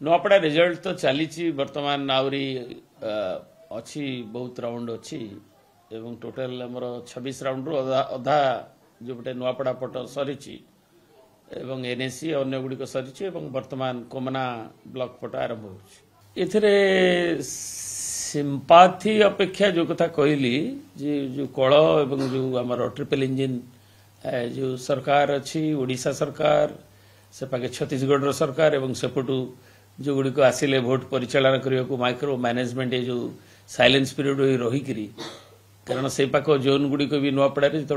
Nuapada result तो चली बर्तमान आहरी अच्छी बहुत राउंड अच्छी एवं टोटल आमर 26 राउंड अधा जो गोटे नुआपड़ा पट सरी एवं एनएसी अन्य गुड़िक सरी बर्तमान कोमना ब्लॉक पट आरंभ हो सिंपाथी अपेक्षा जो कथा कहली जो कल एवं जो आमर ट्रिपल इंजिन जो सरकार अच्छी ओडिशा सरकार से पाके छत्तीसगढ़ सरकार एवं सेपटू जो गुड़िक आसिले भोट परिचालना करने को माइक्रो मैनेजमेंट ये जो साइलेंस पीरियड रहीकि कारण से पाक जोन गुड़िक भी नुआपड़ा जो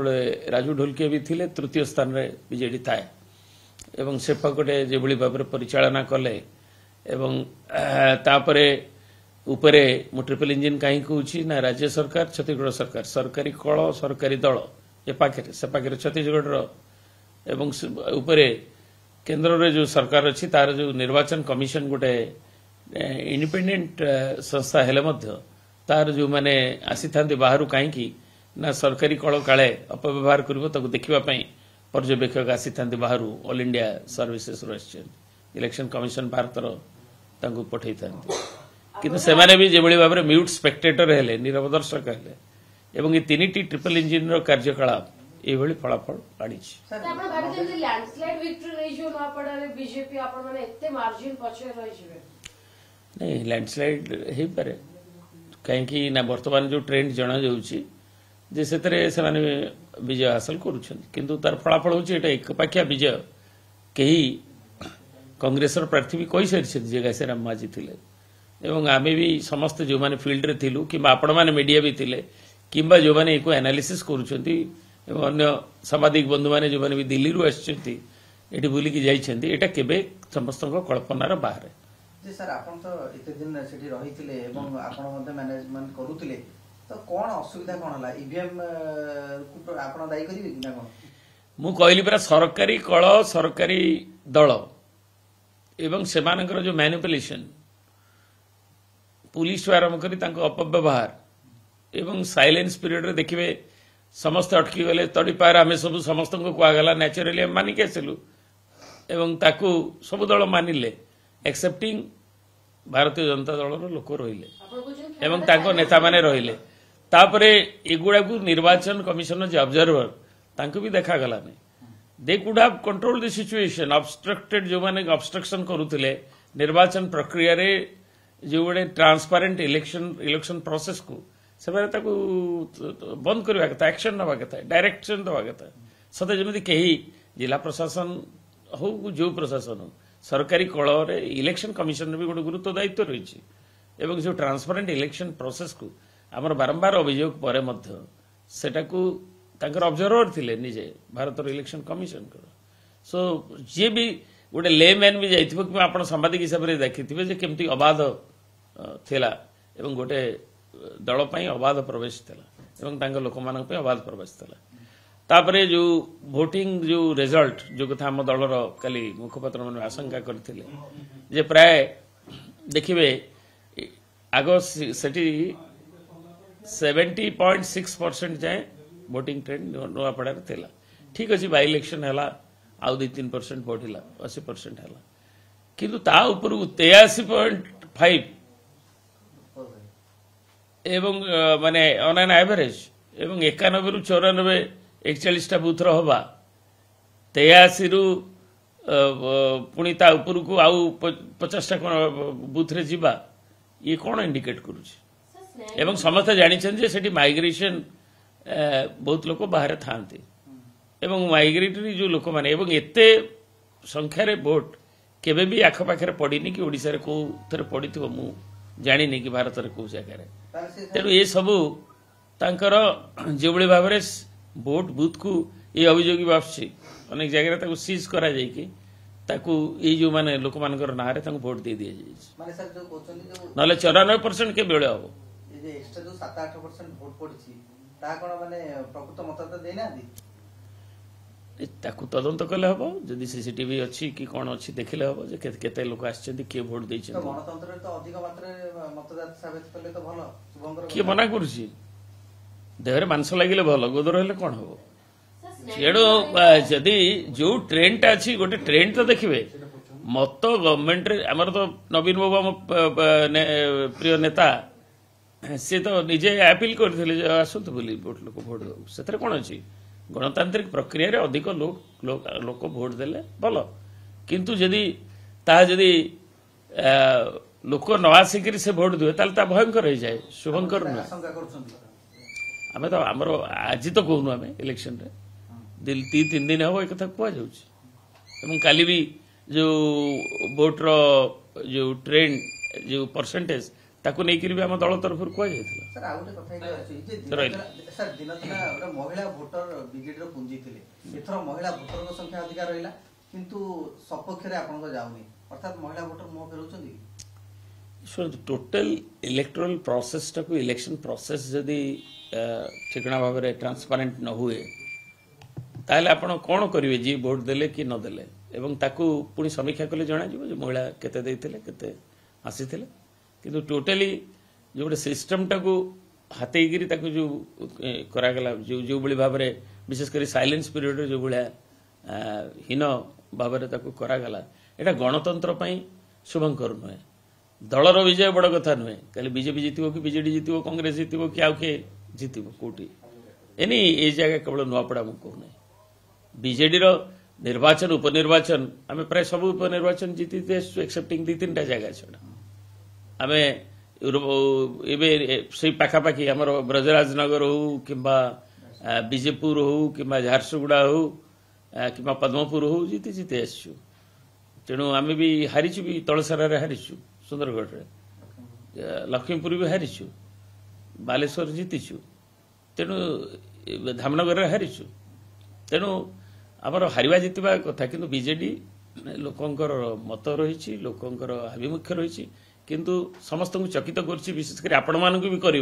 राजू ढोलकिया भी थिले तृतीय स्थान में बीजेडी थाए एवं से पाकटे जो भाव में परिचालना कले एवं तापरे उपरे मु ट्रिपल इंजिन कहीं कहूँ ना राज्य सरकार छत्तीसगढ़ सरकार सरकारी कल सरकारी दल ए पाखे से पाखे छत्तीसगढ़ एवं उपरे केंद्र रे जो सरकार अच्छी तार जो निर्वाचन कमिशन गोटे इंडिपेंडेंट संस्था हेले मध्य तार जो माने आसी थांती बाहर कहीं ना सरकारी कल काले अपव्यवहार कर देखा पर्यवेक्षक आसी थांती बाहर all India services election commission Bharat पठे था किंतु सेमाने भी जो भाव में म्यूट स्पेक्टेटर हेले नीरव दर्शक हेले एवं ये तीन ट्रिपल इंजिन रो कार्यकलाप ये फलाफल आनी नहीं लैंडस्लाइड हो पारे कहीं ना बर्तमान जो ट्रेंड जना जाऊँगी से विजय हासिल करुँच तार फलाफल हूँ एकपाखिया विजय कहीं कांग्रेस प्रार्थी भी कही सारी जगासीराम माझी थे एवं आम भी समस्त जो मैंने फील्ड रे थिलु कि आपण मैंने मीडिया भी थिले किंबा जो मैंने एको एनालिसिस करूछंती एवं अन्य सामाजिक बंधु मैंने जो मैंने भी दिल्ली रु आछंती एठी बुलिकी जाइछंती एटा केबे समस्त कल्पनार बाहर जी सर आपण तो इते दिन सेठी रहिथिले एवं आपण मध्ये मैनेजमेंट करूथिले तो कोन असुविधा कोन हला ईवीएम को आपण दाई करिवे कि ना कोन मु कहली परा सरकारी कळ सरकारी दल एवं सेमानकर जो मैनिपुलेशन पुलिस आरंभ करी अपव्यवहार एवं साइलेंस पीरियड रे देखिए समस्त अटकी गले तड़ी पार आम सब समस्त को कहगला न्याचुराली मानिक आसलु एवं ताकू सब दल मानिले एक्सेप्टिंग भारतीय जनता दल लोक रहिले एवं ताको नेता माने रहिले तापरे एगुड़ा को निर्वाचन कमिशन जे ऑब्जर्वर तांको भी देखा गला नहीं they could have control the situation obstructed जो माने ऑब्स्ट्रक्शन करूथिले निर्वाचन प्रक्रिया रे जो गोटे ट्रांसपेरेंट इलेक्शन प्रोसेस को से बंद करवा कथा एक्शन नवा कथा डायरेक्शन दवा कथा सते जमी कहीं जिला प्रशासन हो जो प्रशासन हो सरकारी कल इलेक्शन कमिशन भी गोटे गुरुत्व दायित्व रही एवं जो ट्रांसपेरेंट इलेक्शन प्रोसेस को आमर बारंबार अभियोग पर ऑब्जर्वर थिले निजे भारत इलेक्शन कमिशन सो जी भी गोटे लेमैन भी जाइथिबो कि आपण सांबादिक हिसाब से देखिथिबे जे केमती अबाध थिला एवं गोटे दल पई अबाध प्रवेश थिला एवं तांग लोक मानक पे अबाध प्रवेश थिला तापरे जो वोटिंग जो रिजल्ट जो कथा हम दलर काली मुखपत्र मन आशंका करथिले जे प्राय देखिबे आगो सेठी 70.6% जाए वोटिंग ट्रेंड नुआपड़ा थिला ठीक अछि बाय इलेक्शन हला आउ 2-3% बढ़िला 80% हला किंतु ता ऊपर 83.5 एवं माने ऑन एन एवरेज एवं 91 रु 94 41 टा बूथ हवा 83 रु पुणी ता ऊपर को आउ 50 टा बूथ रे जीवा ये कौन इंडिकेट करूची एवं समस्त जानी जे सेठी माइग्रेशन बहुत लोक बाहर थांती एवं माइग्रेटरी जो लोक माने एवं एते संख्या रे वोट केबे भी आख पाखरे पड़ीनी कि ओडिसा रे को थरे पड़ीथिबो मु जानी नहीं कि भारत रे को जगह रे तेणु ये सबू तांकर जो भाव में वोट बूथ को ये अभियोग आसुच्छी अनेक जगह सीज करा जाइकी ताकू ये जो माने लोक मानकर ना रे वोट दे दिया जाए ना 94% के बेले हम एक्स्ट्रा जो 7-8% वोट पड़ी ता कोन माने प्रकृत मत देना ताकू तदंत कले हम जदि सीसीटीवी अच्छी कि कौन अच्छी देखले हम जे केते लोक आछछन्ती के वोट दैछन्ती गणतंत्र तो अधिक मात्रा मतदाता साबित कले तो भलो शुभंकर के मना करूची देहरे मांस लागिले भलो गोदर हेले कोन हो एडो जदि जो ट्रेंड अच्छी गोटे ट्रेंड तो देखिबे मत गवर्नमेंट आमर तो नवीन बाबू आम प्रिय नेता सी तो निजे अपील करते आसतु बोली लोक भोट दो से कौन अच्छी गणतांत्रिक प्रक्रिया रे अधिक लोक भोट देले भल किंतु जदि जदि लोक न आसिक से भोट दिए ताल भयंकर हो जाए शुभंकर नुहे आशंका କରୁଛନ୍ତି आम तो आमर आज तो कहूनु आम इलेक्शन रे 2-3 दिन हम एक कहुँ काली भी जो भोट रो जो ट्रेंड जो परसेंटेज ताकू नहीं भी आम दल तरफ कहुला सर आ गोटे कथा अछि जे सर दिन दिना गोटे महिला भोटर बीजेडी रो पुंजी थिले एथरो महिला भोटर रो संख्या अधिक रहिला किंतु सपक्ष रे आपन को जाउनी अर्थात महिला भोटर मुह फेरुचंदी टोटल इलेक्टोरल प्रोसेस टाकू इलेक्शन प्रोसेस जदि ठिकना भाव में ट्रांसपेरेंट न हुए ताहले आपण कौन करेंगे जी भोट देले कि न देले एवं ताकू पुणी समीक्षा कले जना जो महिला केते देइथिले केते आसीथिले किंतु टोटली जो गोटे सिस्टम टाकू हाथेगिरी ताकू जो करागला जो बड़ी भाव में विशेषकर साइलेंस पीरियड जो भाया हीन भाव में ताकू करागला एटा गणतंत्र पई शुभंकर नुहे दलर विजय बड़ कथा नुहे कल बीजेपी जीतबो कि बीजेडी जीतबो कांग्रेस जीतबो कि आउ के जीतबो कोटी एनी ए जगह केवल नुआपड़ा मु कहू नहीं बीजेडी रो निर्वाचन उपनिर्वाचन आम प्राय सब उपनिर्वाचन जीतीते एक्सेप्टिंग 2-3टा जगह छड़ा आम से पाखापाखि आम ब्रजराजनगर हो कि विजेपुर हो कि झारसुगुड़ा हो कि पद्मपुर हो जीती जीती आसु तेणु आम भी हारीचु भी तलसारा हारीचु सुंदरगढ़ लक्ष्मीपुर भी हारीचु बालेश्वर जीतीचु तेणु धामनगर हारीचु तेणु आमर हारिवा जीतवा कथा किंतु बीजेडी लोकंकर मत रही लोकंकर आभिमुख्य रही किंतु समस्त को चकित कर विशेषकर आपण मानक भी कर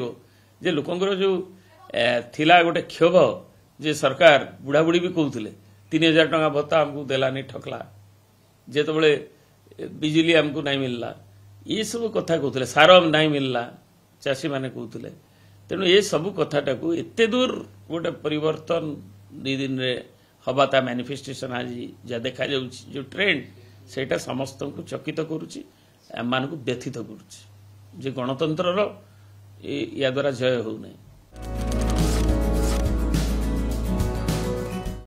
जे लोकंकर जो थिला गोटे क्षोभ जे सरकार बुढ़ा बुढ़ी भी कहते 3000 टंका भत्ता आमको देलानी ठकला जेतबले बिजली आमको नहीं मिलला ये सब कथा कहते सार नहीं मिलला चाषी माने कहते तेणु ये सब कथाटा को एते दूर गोटे परिवर्तन 2 दिन रे हवा मैनिफेस्टेशन आज जहाँ देखा जो ट्रेंड सेटा समस्त को चकित करुच्ची मान को व्यथित करुच्ची जे गणतंत्र या द्वारा जय हो नहीं।